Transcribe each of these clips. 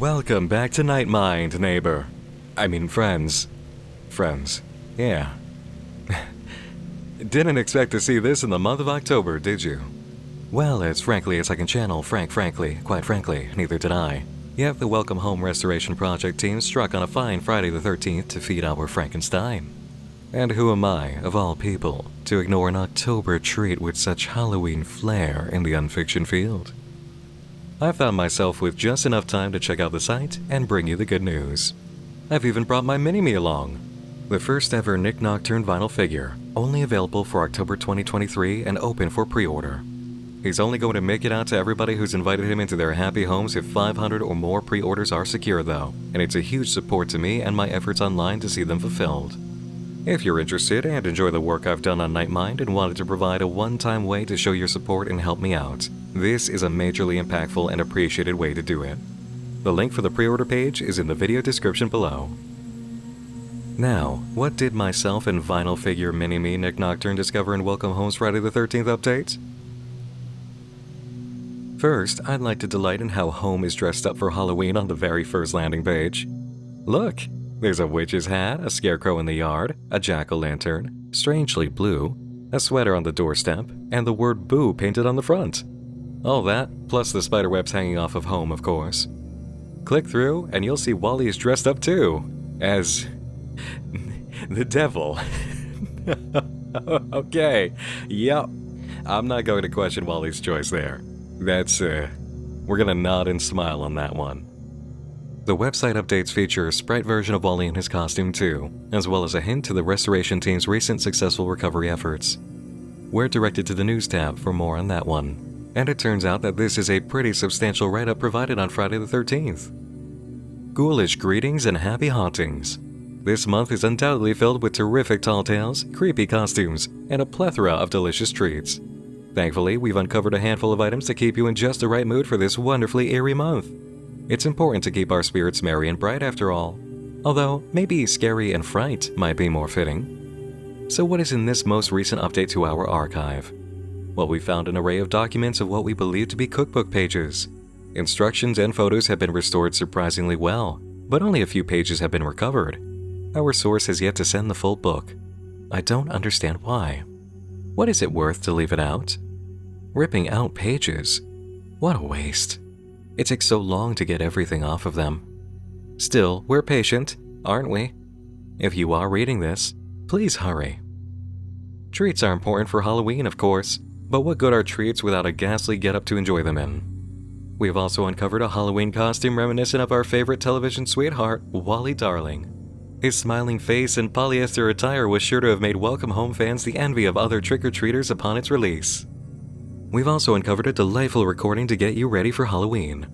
Welcome back to Night Mind, neighbor. I mean friends. Friends. Yeah. Didn't expect to see this in the month of October, did you? Well, as frankly as I can channel quite frankly, neither did I. Yet the Welcome Home Restoration Project team struck on a fine Friday the 13th to feed our Frankenstein. And who am I, of all people, to ignore an October treat with such Halloween flair in the unfiction field? I found myself with just enough time to check out the site and bring you the good news. I've even brought my mini-me along. The first ever Nick Nocturne vinyl figure, only available for October 2023 and open for pre-order. He's only going to make it out to everybody who's invited him into their happy homes if 500 or more pre-orders are secure though, and it's a huge support to me and my efforts online to see them fulfilled. If you're interested and enjoy the work I've done on Night Mind and wanted to provide a one-time way to show your support and help me out, this is a majorly impactful and appreciated way to do it. The link for the pre-order page is in the video description below. Now, what did myself and vinyl figure mini-me Nick Nocturne discover in Welcome Home's Friday the 13th update? First, I'd like to delight in how Home is dressed up for Halloween on the very first landing page. Look! There's a witch's hat, a scarecrow in the yard, a jack-o'-lantern, strangely blue, a sweater on the doorstep, and the word boo painted on the front. All that, plus the spiderwebs hanging off of Home, of course. Click through, and you'll see Wally is dressed up too, as the devil. Okay, yep. I'm not going to question Wally's choice there. We're gonna nod and smile on that one. The website updates feature a sprite version of Wally in his costume too, as well as a hint to the restoration team's recent successful recovery efforts. We're directed to the news tab for more on that one. And it turns out that this is a pretty substantial write-up provided on Friday the 13th. Ghoulish greetings and happy hauntings. This month is undoubtedly filled with terrific tall tales, creepy costumes, and a plethora of delicious treats. Thankfully, we've uncovered a handful of items to keep you in just the right mood for this wonderfully eerie month. It's important to keep our spirits merry and bright after all, although maybe scary and fright might be more fitting. So what is in this most recent update to our archive? Well, we found an array of documents of what we believe to be cookbook pages. Instructions and photos have been restored surprisingly well, but only a few pages have been recovered. Our source has yet to send the full book. I don't understand why. What is it worth to leave it out? Ripping out pages? What a waste. It takes so long to get everything off of them. Still, we're patient, aren't we? If you are reading this, please hurry. Treats are important for Halloween, of course, but what good are treats without a ghastly get-up to enjoy them in? We have also uncovered a Halloween costume reminiscent of our favorite television sweetheart, Wally Darling. His smiling face and polyester attire was sure to have made Welcome Home fans the envy of other trick-or-treaters upon its release. We've also uncovered a delightful recording to get you ready for Halloween.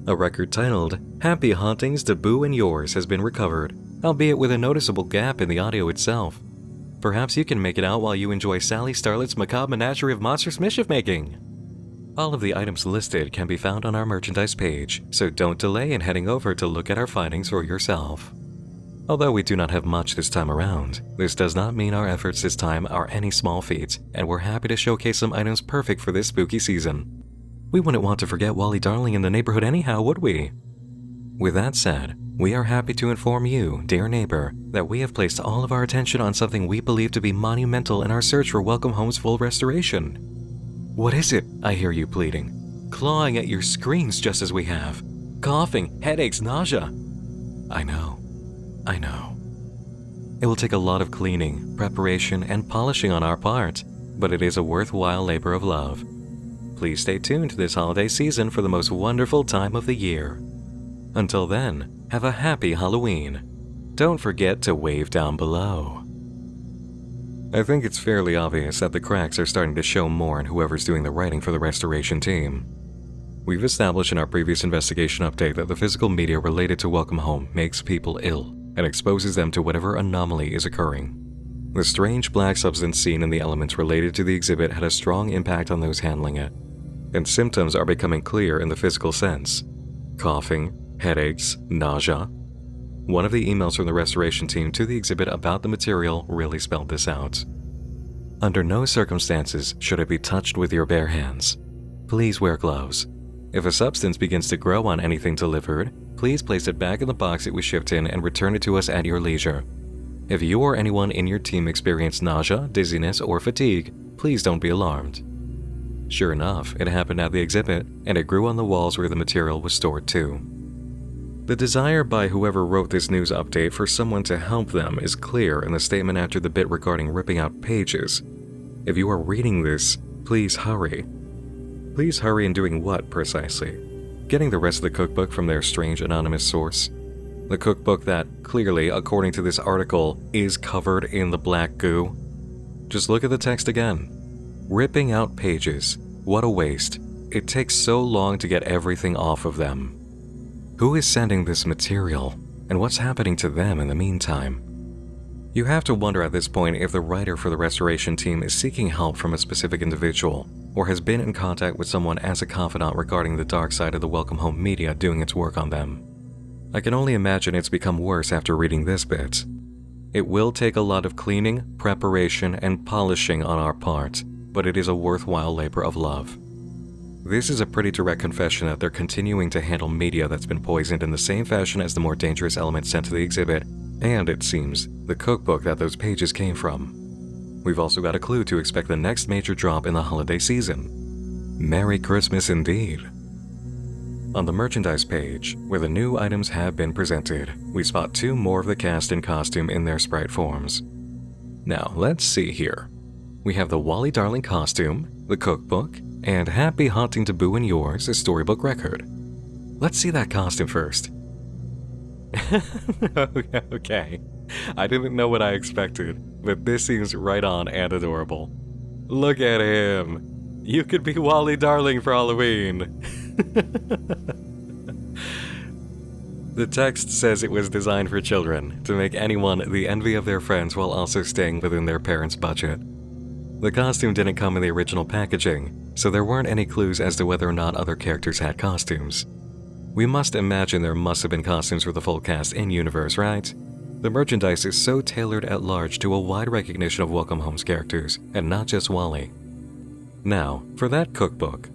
A record titled, Happy Hauntings to Boo and Yours has been recovered, albeit with a noticeable gap in the audio itself. Perhaps you can make it out while you enjoy Sally Starlet's macabre menagerie of monstrous mischief-making. All of the items listed can be found on our merchandise page, so don't delay in heading over to look at our findings for yourself. Although we do not have much this time around, this does not mean our efforts this time are any small feat, and we're happy to showcase some items perfect for this spooky season. We wouldn't want to forget Wally Darling in the neighborhood anyhow, would we? With that said, we are happy to inform you, dear neighbor, that we have placed all of our attention on something we believe to be monumental in our search for Welcome Home's full restoration. What is it? I hear you pleading. Clawing at your screens just as we have. Coughing, headaches, nausea. I know. It will take a lot of cleaning, preparation, and polishing on our part, but it is a worthwhile labor of love. Please stay tuned this holiday season for the most wonderful time of the year. Until then, have a happy Halloween. Don't forget to wave down below. I think it's fairly obvious that the cracks are starting to show more in whoever's doing the writing for the restoration team. We've established in our previous investigation update that the physical media related to Welcome Home makes people ill and exposes them to whatever anomaly is occurring. The strange black substance seen in the elements related to the exhibit had a strong impact on those handling it, and symptoms are becoming clear in the physical sense. Coughing, headaches, nausea. One of the emails from the restoration team to the exhibit about the material really spelled this out. Under no circumstances should it be touched with your bare hands. Please wear gloves. If a substance begins to grow on anything delivered, please place it back in the box it was shipped in and return it to us at your leisure. If you or anyone in your team experienced nausea, dizziness, or fatigue, please don't be alarmed. Sure enough, it happened at the exhibit, and it grew on the walls where the material was stored too. The desire by whoever wrote this news update for someone to help them is clear in the statement after the bit regarding ripping out pages. If you are reading this, please hurry. Please hurry in doing what precisely? Getting the rest of the cookbook from their strange anonymous source? The cookbook that, clearly, according to this article, is covered in the black goo? Just look at the text again. Ripping out pages. What a waste. It takes so long to get everything off of them. Who is sending this material, and what's happening to them in the meantime? You have to wonder at this point if the writer for the restoration team is seeking help from a specific individual, or has been in contact with someone as a confidant regarding the dark side of the Welcome Home media doing its work on them. I can only imagine it's become worse after reading this bit. It will take a lot of cleaning, preparation, and polishing on our part, but it is a worthwhile labor of love. This is a pretty direct confession that they're continuing to handle media that's been poisoned in the same fashion as the more dangerous elements sent to the exhibit, and it seems, the cookbook that those pages came from. We've also got a clue to expect the next major drop in the holiday season. Merry Christmas indeed. On the merchandise page, where the new items have been presented, we spot 2 more of the cast in costume in their sprite forms. Now, let's see here. We have the Wally Darling costume, the cookbook, and Happy Hunting to Boo and Yours, a storybook record. Let's see that costume first. Okay, I didn't know what I expected, but this seems right on and adorable. Look at him! You could be Wally Darling for Halloween! The text says it was designed for children, to make anyone the envy of their friends while also staying within their parents' budget. The costume didn't come in the original packaging, so there weren't any clues as to whether or not other characters had costumes. We must imagine there must have been costumes for the full cast in-universe, right? The merchandise is so tailored at large to a wide recognition of Welcome Home's characters, and not just Wally. Now, for that cookbook.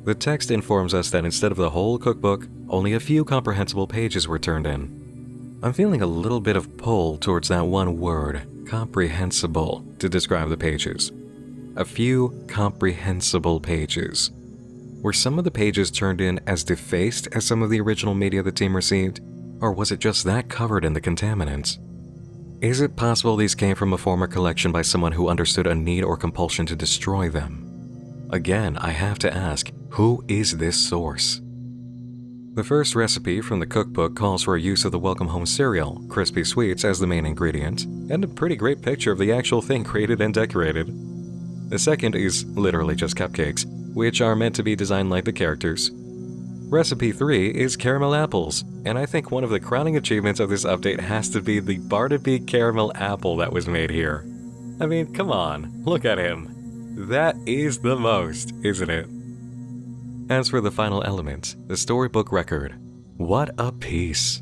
The text informs us that instead of the whole cookbook, only a few comprehensible pages were turned in. I'm feeling a little bit of pull towards that one word, comprehensible, to describe the pages. A few comprehensible pages. Were some of the pages turned in as defaced as some of the original media the team received? Or was it just that covered in the contaminants? Is it possible these came from a former collection by someone who understood a need or compulsion to destroy them? Again, I have to ask, who is this source? The first recipe from the cookbook calls for a use of the Welcome Home cereal, crispy sweets, as the main ingredient, and a pretty great picture of the actual thing created and decorated. The second is literally just cupcakes, which are meant to be designed like the characters. Recipe 3 is caramel apples, and I think one of the crowning achievements of this update has to be the Barnaby caramel apple that was made here. I mean, come on, look at him. That is the most, isn't it? As for the final element, the storybook record, what a piece.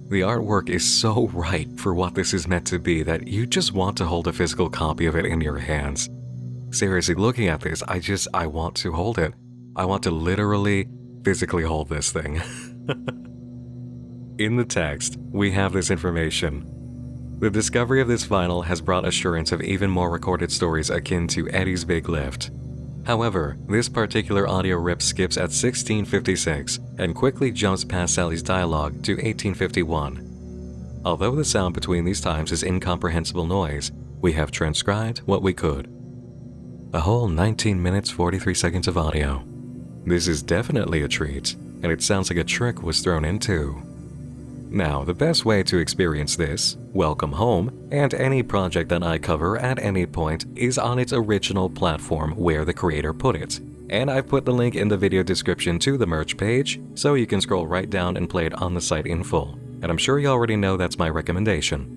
The artwork is so right for what this is meant to be that you just want to hold a physical copy of it in your hands. Seriously, looking at this, I want to hold it. I want to literally, physically hold this thing. In the text, we have this information. The discovery of this vinyl has brought assurance of even more recorded stories akin to Eddie's Big Lift. However, this particular audio rip skips at 1656 and quickly jumps past Sally's dialogue to 1851. Although the sound between these times is incomprehensible noise, we have transcribed what we could. A whole 19 minutes 43 seconds of audio. This is definitely a treat, and it sounds like a trick was thrown in too. Now, the best way to experience this, Welcome Home, and any project that I cover at any point is on its original platform where the creator put it. And I've put the link in the video description to the merch page, so you can scroll right down and play it on the site in full. And I'm sure you already know that's my recommendation.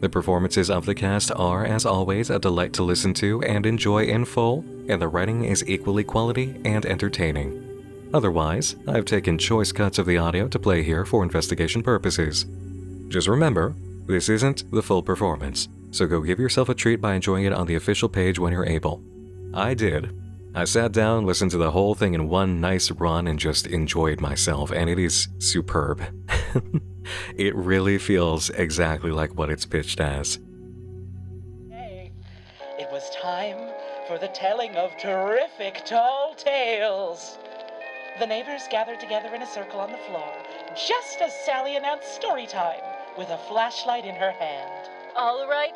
The performances of the cast are, as always, a delight to listen to and enjoy in full, and the writing is equally quality and entertaining. Otherwise, I've taken choice cuts of the audio to play here for investigation purposes. Just remember, this isn't the full performance, so go give yourself a treat by enjoying it on the official page when you're able. I did, I sat down, listened to the whole thing in one nice run, and just enjoyed myself, and it is superb. It really feels exactly like what it's pitched as. Hey, it was time for the telling of terrific tall tales. The neighbors gathered together in a circle on the floor, just as Sally announced story time, with a flashlight in her hand. All right,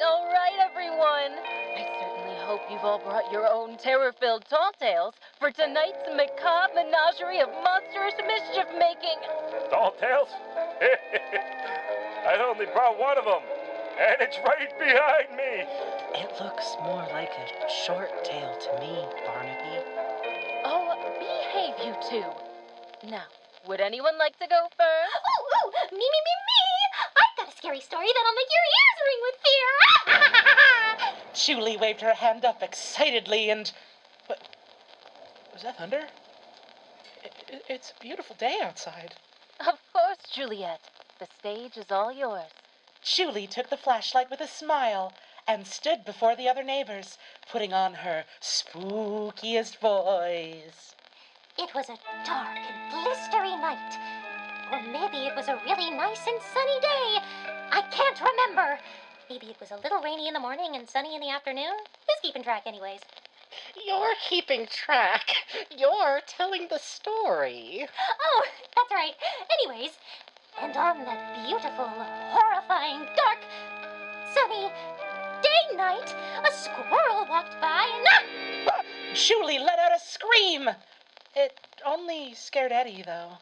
everyone. I certainly hope you've all brought your own terror-filled tall tales for tonight's macabre menagerie of monstrous mischief-making. Tall tales? I only brought one of them, and it's right behind me. It looks more like a short tale to me, Barnaby. Oh, behave, you two. Now, would anyone like to go first? Ooh, me. I've got a scary story that'll make your ears ring with fear. Julie waved her hand up excitedly and... What? Was that thunder? It's a beautiful day outside. Of course, Juliet. The stage is all yours. Julie took the flashlight with a smile and stood before the other neighbors, putting on her spookiest voice. It was a dark and blistery night. Or maybe it was a really nice and sunny day. I can't remember. Maybe it was a little rainy in the morning and sunny in the afternoon. Who's keeping track anyways? You're keeping track. You're telling the story. Oh, that's right. Anyways, and on that beautiful, horrifying, dark, sunny day night, a squirrel walked by and... Julie let out a scream. It only scared Eddie, though.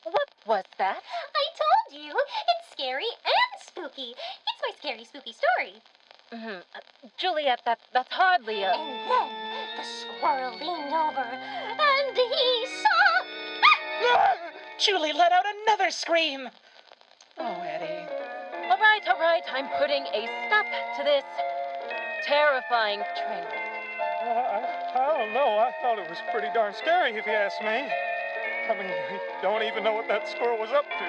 What was that? I told you, it's scary and spooky. It's my scary, spooky story. Juliet, that's hardly a... And then the squirrel leaned over and he saw... Julie let out another scream. Oh, Eddie. All right, I'm putting a stop to this terrifying train wreck. I don't know. I thought it was pretty darn scary, if you ask me. I mean, I don't even know what that squirrel was up to.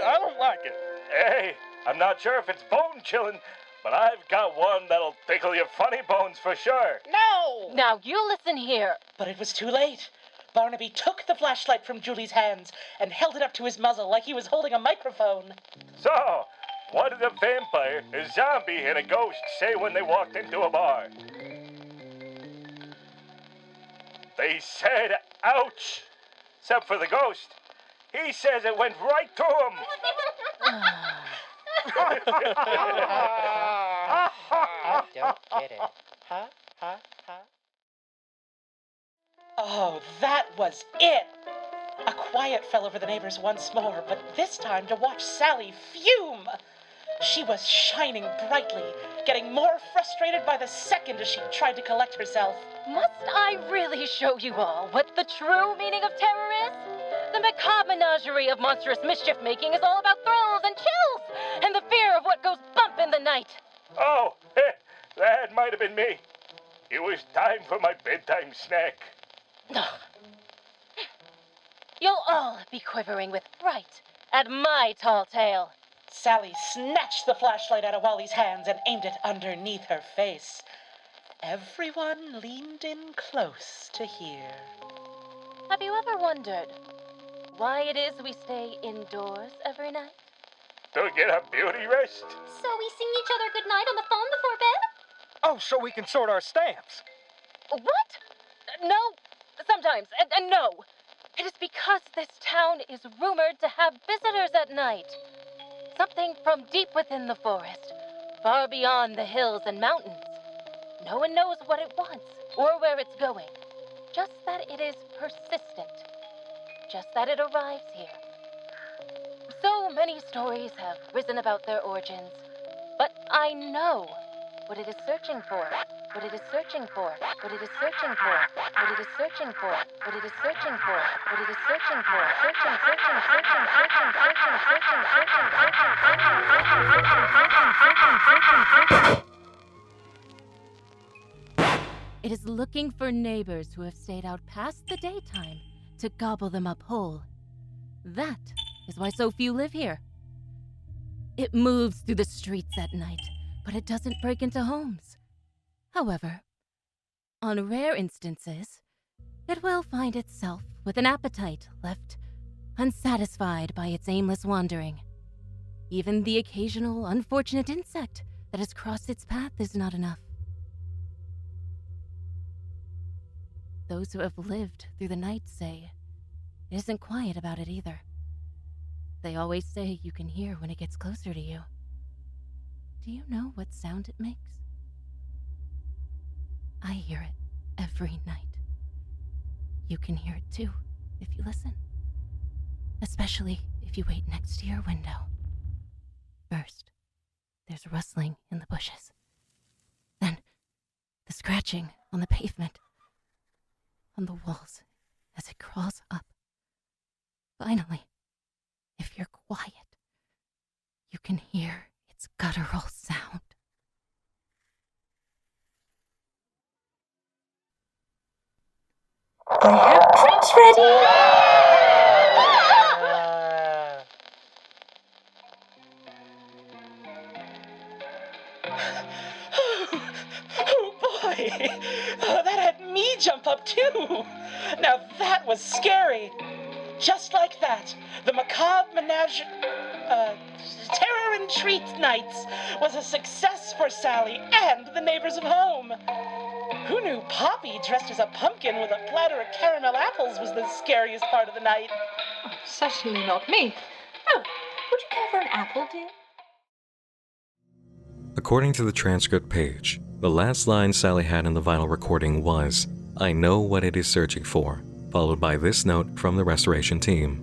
I don't like it. Hey, I'm not sure if it's bone chilling, but I've got one that'll tickle your funny bones for sure. No! Now, you listen here. But it was too late. Barnaby took the flashlight from Julie's hands and held it up to his muzzle like he was holding a microphone. So, what did a vampire, a zombie, and a ghost say when they walked into a bar? They said, ouch! Except for the ghost. He says it went right to him. I don't get it. Huh? Oh, that was it! A quiet fell over the neighbors once more, but this time to watch Sally fume. She was shining brightly, getting more frustrated by the second as she tried to collect herself. Must I really show you all what the true meaning of terror is? The macabre menagerie of monstrous mischief-making is all about thrills and chills, and the fear of what goes bump in the night. Oh, that might have been me. It was time for my bedtime snack. You'll all be quivering with fright at my tall tale. Sally snatched the flashlight out of Wally's hands and aimed it underneath her face. Everyone leaned in close to hear. Have you ever wondered why it is we stay indoors every night? To get a beauty rest? So we sing each other goodnight on the phone before bed? Oh, so we can sort our stamps. What? No, sometimes, and no. It is because this town is rumored to have visitors at night. Something from deep within the forest, far beyond the hills and mountains. No one knows what it wants or where it's going. Just that it is persistent. Just that it arrives here. So many stories have risen about their origins. But I know what it is searching for. What it is searching for. What it is searching for. What it is searching for. What it is searching for. What it is searching for. It is looking for neighbors who have stayed out past the daytime to gobble them up whole. That is why so few live here. It moves through the streets at night, but it doesn't break into homes. However, on rare instances, it will find itself with an appetite left unsatisfied by its aimless wandering. Even the occasional unfortunate insect that has crossed its path is not enough. Those who have lived through the night say it isn't quiet about it either. They always say you can hear when it gets closer to you. Do you know what sound it makes? I hear it every night. You can hear it too, if you listen. Especially if you wait next to your window. First, there's rustling in the bushes. Then, the scratching on the pavement, on the walls as it crawls up. Finally, if you're quiet, you can hear its guttural sound. I have drinks ready. Oh boy! That had me jump up too! Now that was scary! Just like that, the macabre menage... Terror and Treat Nights was a success for Sally and the neighbors of home. Who knew Poppy dressed as a pumpkin with a platter of caramel apples was the scariest part of the night? Oh, certainly not me. Oh, would you care for an apple, dear? According to the transcript page, the last line Sally had in the vinyl recording was, "I know what it is searching for," followed by this note from the restoration team.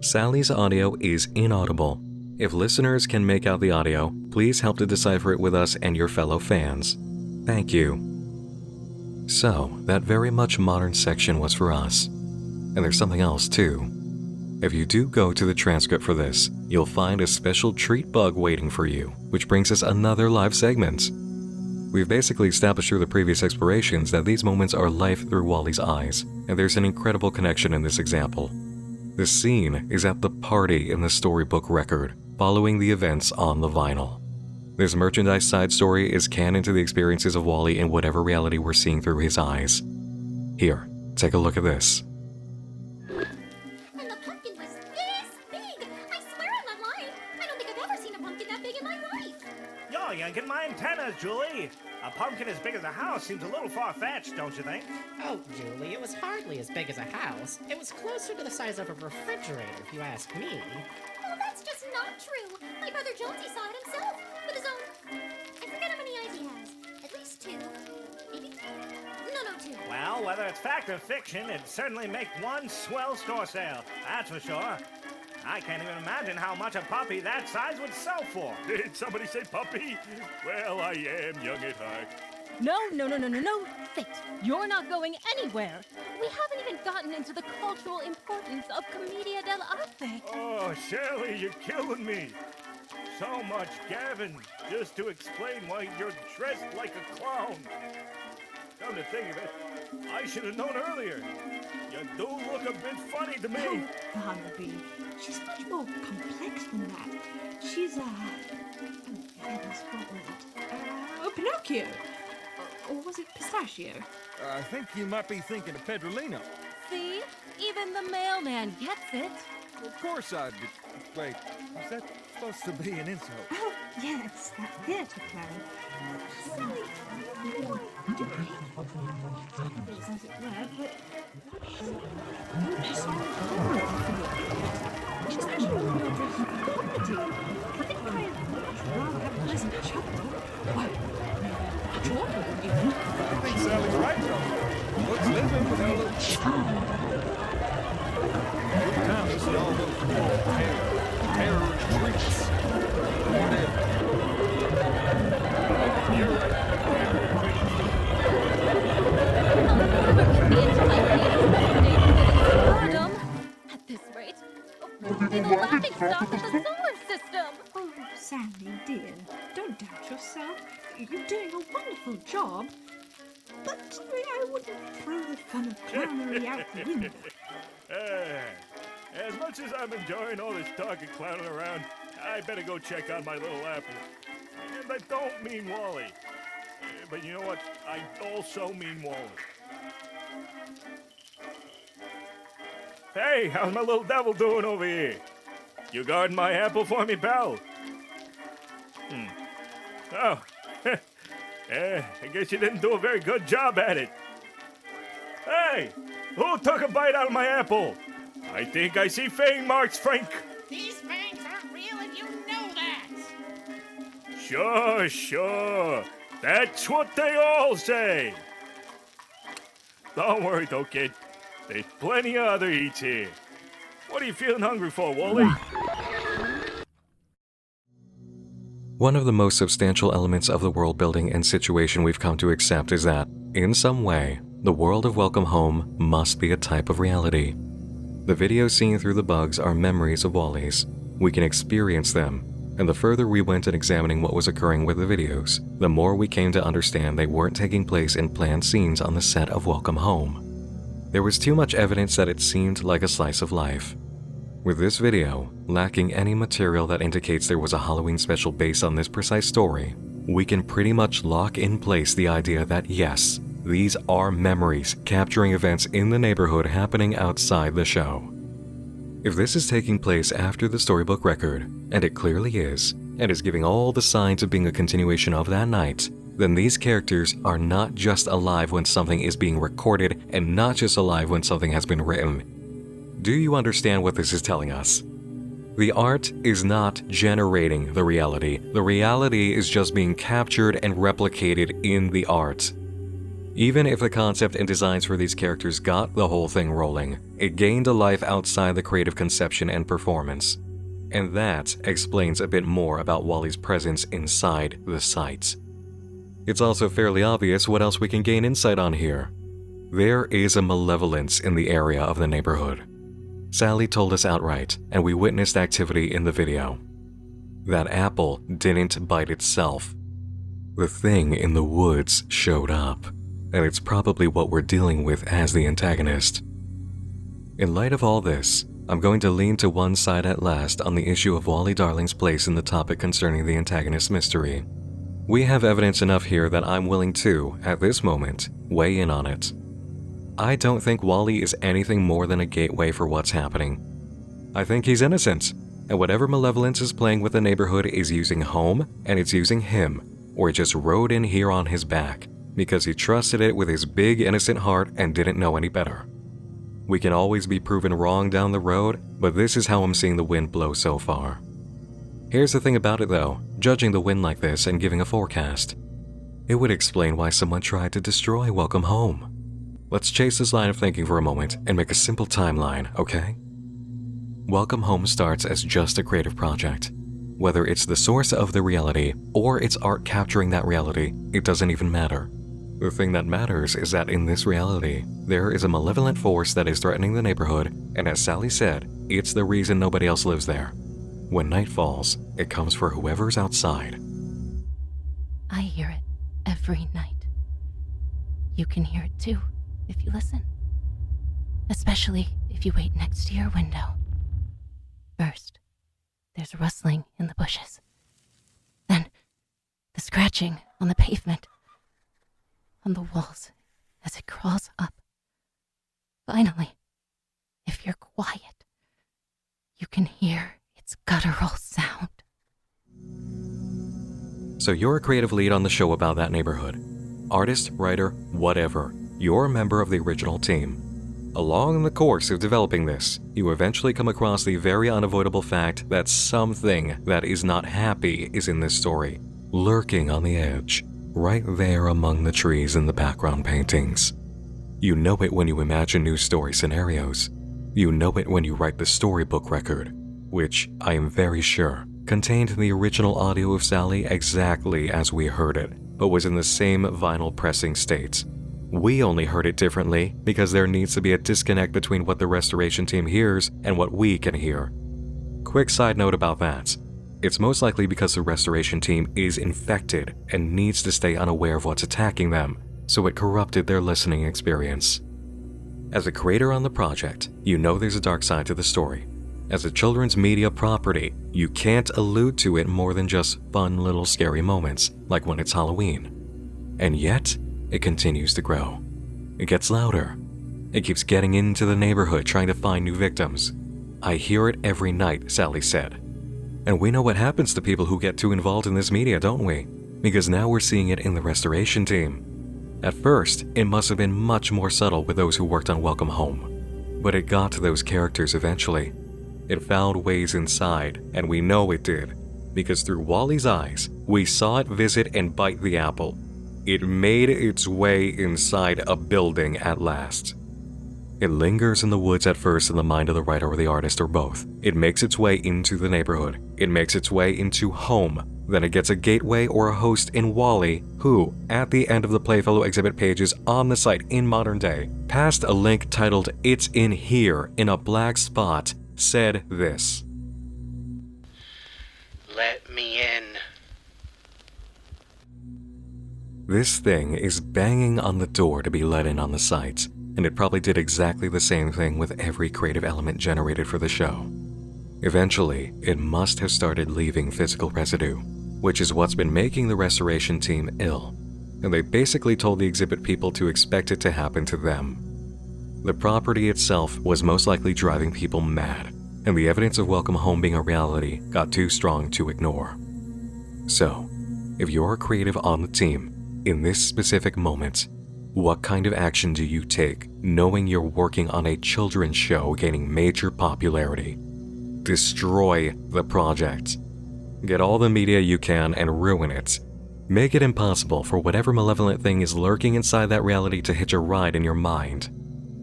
Sally's audio is inaudible. If listeners can make out the audio, please help to decipher it with us and your fellow fans. Thank you. So, that very much modern section was for us. And there's something else too. If you do go to the transcript for this, you'll find a special treat bug waiting for you, which brings us another live segment. We've basically established through the previous explorations that these moments are life through Wally's eyes, and there's an incredible connection in this example. This scene is at the party in the Storybook record, following the events on the vinyl. This merchandise side story is canon to the experiences of Wally in whatever reality we're seeing through his eyes. Here, take a look at this. And the pumpkin was this big! I swear I'm not lying! I don't think I've ever seen a pumpkin that big in my life! You're yanking my antennas, Julie. A pumpkin as big as a house seems a little far-fetched, don't you think? Oh, Julie, it was hardly as big as a house. It was closer to the size of a refrigerator, if you ask me. Oh, that's just not true! My brother Jonesy saw it himself, with his own... I forget how many eyes he has. At least 2. Maybe 3? No, 2. Well, whether it's fact or fiction, it'd certainly make one swell store sale, that's for sure. I can't even imagine how much a puppy that size would sell for. Did somebody say puppy? Well, I am young at heart. No. Wait, you're not going anywhere. We haven't even gotten into the cultural importance of Commedia dell'arte. Oh, Sally, you're killing me. So much Gavin, just to explain why you're dressed like a clown. Come to think of it, I should have known earlier. You do look a bit funny to me. Barnaby, she's much more complex than that. She's, oh, heavens, what was it? Pinocchio. Or was it pistachio? I think you might be thinking of Pedrolino. See? Even the mailman gets it. Of course I did. Wait, is that supposed to be an insult? Oh, yes, that theatre clown. Sally, as it were, but she's so horrible. She's actually more dressed for comedy. I think I'd much rather have a pleasant chuckle. Why, much awful, even. I think Sally's right, though. Looks living with her little time to see all those terror treats. You're right. At this rate, we'll be the laughing stock of the solar system. Oh, Sally, dear, don't doubt yourself. You're doing a wonderful job. But I wouldn't throw the fun of clownery out the window. As much as I'm enjoying all this talk and clowning around, I better go check on my little apple. And I don't mean Wally. But you know what? I also mean Wally. Hey, how's my little devil doing over here? You guarding my apple for me, pal? Oh, I guess you didn't do a very good job at it. Hey, who took a bite out of my apple? I think I see fang marks, Frank. These fangs aren't real and you know that! Sure. That's what they all say. Don't worry, though, kid. There's plenty of other eats here. What are you feeling hungry for, Wally? One of the most substantial elements of the world building and situation we've come to accept is that, in some way, the world of Welcome Home must be a type of reality. The videos seen through the bugs are memories of Wally's. We can experience them, and the further we went in examining what was occurring with the videos, the more we came to understand they weren't taking place in planned scenes on the set of Welcome Home. There was too much evidence that it seemed like a slice of life. With this video, lacking any material that indicates there was a Halloween special based on this precise story, we can pretty much lock in place the idea that yes, these are memories capturing events in the neighborhood happening outside the show. If this is taking place after the Storybook record, and it clearly is, and is giving all the signs of being a continuation of that night, then these characters are not just alive when something is being recorded and not just alive when something has been written. Do you understand what this is telling us? The art is not generating the reality is just being captured and replicated in the art. Even if the concept and designs for these characters got the whole thing rolling, it gained a life outside the creative conception and performance. And that explains a bit more about Wally's presence inside the site. It's also fairly obvious what else we can gain insight on here. There is a malevolence in the area of the neighborhood. Sally told us outright, and we witnessed activity in the video. That apple didn't bite itself. The thing in the woods showed up, and it's probably what we're dealing with as the antagonist. In light of all this, I'm going to lean to one side at last on the issue of Wally Darling's place in the topic concerning the antagonist mystery. We have evidence enough here that I'm willing to, at this moment, weigh in on it. I don't think Wally is anything more than a gateway for what's happening. I think he's innocent, and whatever malevolence is playing with the neighborhood is using home, and it's using him, or it just rode in here on his back, because he trusted it with his big innocent heart and didn't know any better. We can always be proven wrong down the road, but this is how I'm seeing the wind blow so far. Here's the thing about it though, judging the wind like this and giving a forecast. It would explain why someone tried to destroy Welcome Home. Let's chase this line of thinking for a moment and make a simple timeline, okay? Welcome Home starts as just a creative project. Whether it's the source of the reality or it's art capturing that reality, it doesn't even matter. The thing that matters is that in this reality, there is a malevolent force that is threatening the neighborhood, and as Sally said, it's the reason nobody else lives there. When night falls, it comes for whoever's outside. I hear it every night. You can hear it too, if you listen. Especially if you wait next to your window. First, there's a rustling in the bushes. Then, the scratching on the pavement, on the walls as it crawls up. Finally, if you're quiet, you can hear its guttural sound. So you're a creative lead on the show about that neighborhood. Artist, writer, whatever. You're a member of the original team. Along the course of developing this, you eventually come across the very unavoidable fact that something that is not happy is in this story, lurking on the edge, right there among the trees in the background paintings. You know it when you imagine new story scenarios. You know it when you write the Storybook record, which I am very sure contained the original audio of Sally exactly as we heard it, but was in the same vinyl pressing state. We only heard it differently because there needs to be a disconnect between what the restoration team hears and what we can hear. Quick side note about that. It's most likely because the restoration team is infected and needs to stay unaware of what's attacking them, so it corrupted their listening experience. As a creator on the project, you know there's a dark side to the story. As a children's media property, you can't allude to it more than just fun little scary moments, like when it's Halloween. And yet, it continues to grow. It gets louder. It keeps getting into the neighborhood trying to find new victims. I hear it every night, Sally said. And we know what happens to people who get too involved in this media, don't we? Because now we're seeing it in the restoration team. At first, it must have been much more subtle with those who worked on Welcome Home. But it got to those characters eventually. It found ways inside, and we know it did. Because through Wally's eyes, we saw it visit and bite the apple. It made its way inside a building at last. It lingers in the woods at first in the mind of the writer or the artist or both. It makes its way into the neighborhood. It makes its way into home. Then it gets a gateway or a host in Wally, who, at the end of the Playfellow exhibit pages on the site in modern day, past a link titled "It's in Here" in a black spot, said this. Let me in. This thing is banging on the door to be let in on the site, and it probably did exactly the same thing with every creative element generated for the show. Eventually, it must have started leaving physical residue, which is what's been making the restoration team ill, and they basically told the exhibit people to expect it to happen to them. The property itself was most likely driving people mad, and the evidence of Welcome Home being a reality got too strong to ignore. So, if you're a creative on the team, in this specific moment, what kind of action do you take knowing you're working on a children's show gaining major popularity? Destroy the project. Get all the media you can and ruin it. Make it impossible for whatever malevolent thing is lurking inside that reality to hitch a ride in your mind.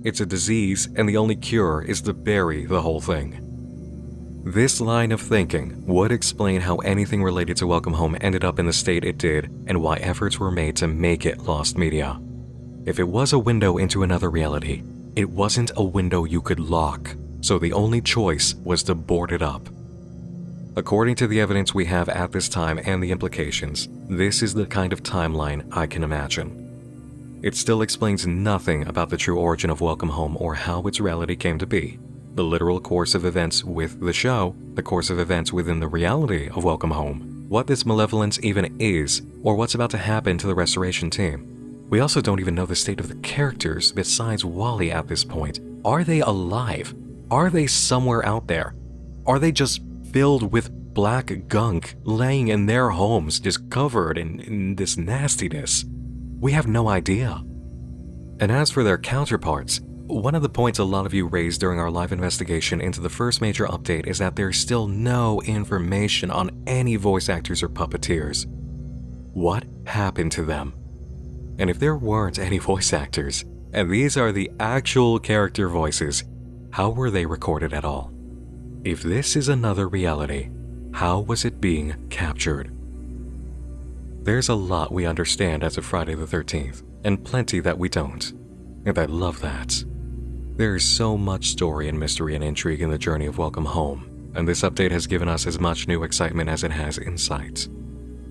It's a disease, and the only cure is to bury the whole thing. This line of thinking would explain how anything related to Welcome Home ended up in the state it did and why efforts were made to make it lost media. If it was a window into another reality, it wasn't a window you could lock, so the only choice was to board it up. According to the evidence we have at this time and the implications, this is the kind of timeline I can imagine. It still explains nothing about the true origin of Welcome Home or how its reality came to be, the literal course of events with the show, the course of events within the reality of Welcome Home, what this malevolence even is, or what's about to happen to the restoration team. We also don't even know the state of the characters besides Wally at this point. Are they alive? Are they somewhere out there? Are they just filled with black gunk laying in their homes just covered in this nastiness? We have no idea. And as for their counterparts, one of the points a lot of you raised during our live investigation into the first major update is that there's still no information on any voice actors or puppeteers. What happened to them? And if there weren't any voice actors, and these are the actual character voices, how were they recorded at all? If this is another reality, how was it being captured? There's a lot we understand as of Friday the 13th, and plenty that we don't. And I love that. There is so much story and mystery and intrigue in the journey of Welcome Home, and this update has given us as much new excitement as it has insight.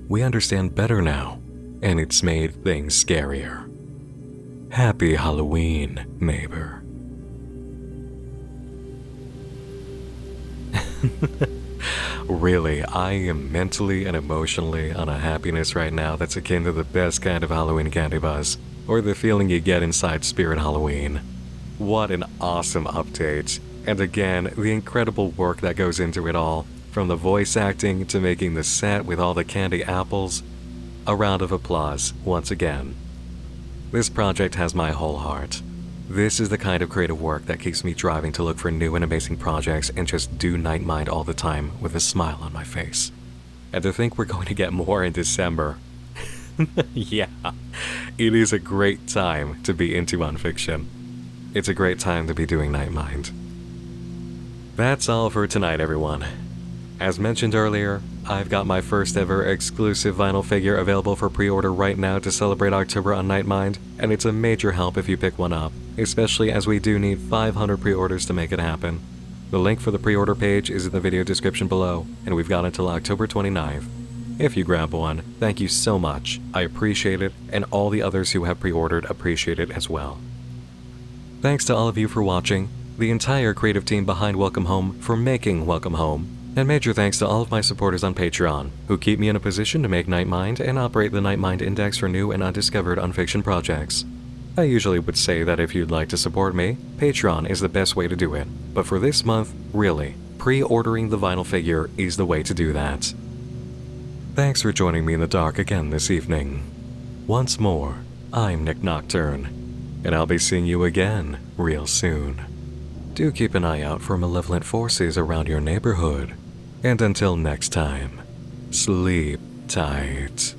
We understand better now, and it's made things scarier. Happy Halloween, neighbor. Really, I am mentally and emotionally on a happiness right now that's akin to the best kind of Halloween candy buzz, or the feeling you get inside Spirit Halloween. What an awesome update. And again, the incredible work that goes into it all, from the voice acting to making the set with all the candy apples. A round of applause once again. This project has my whole heart. This is the kind of creative work that keeps me driving to look for new and amazing projects and just do Nightmind all the time with a smile on my face. And to think we're going to get more in December. Yeah, it is a great time to be into nonfiction. It's a great time to be doing Nightmind. That's all for tonight, everyone. As mentioned earlier, I've got my first ever exclusive vinyl figure available for pre-order right now to celebrate October on Nightmind, and it's a major help if you pick one up, especially as we do need 500 pre-orders to make it happen. The link for the pre-order page is in the video description below, and we've got until October 29th. If you grab one, thank you so much. I appreciate it, and all the others who have pre-ordered appreciate it as well. Thanks to all of you for watching, the entire creative team behind Welcome Home for making Welcome Home, and major thanks to all of my supporters on Patreon, who keep me in a position to make Nightmind and operate the Nightmind Index for new and undiscovered unfiction projects. I usually would say that if you'd like to support me, Patreon is the best way to do it. But for this month, really, pre-ordering the vinyl figure is the way to do that. Thanks for joining me in the dark again this evening. Once more, I'm Nick Nocturne, and I'll be seeing you again real soon. Do keep an eye out for malevolent forces around your neighborhood. And until next time, sleep tight.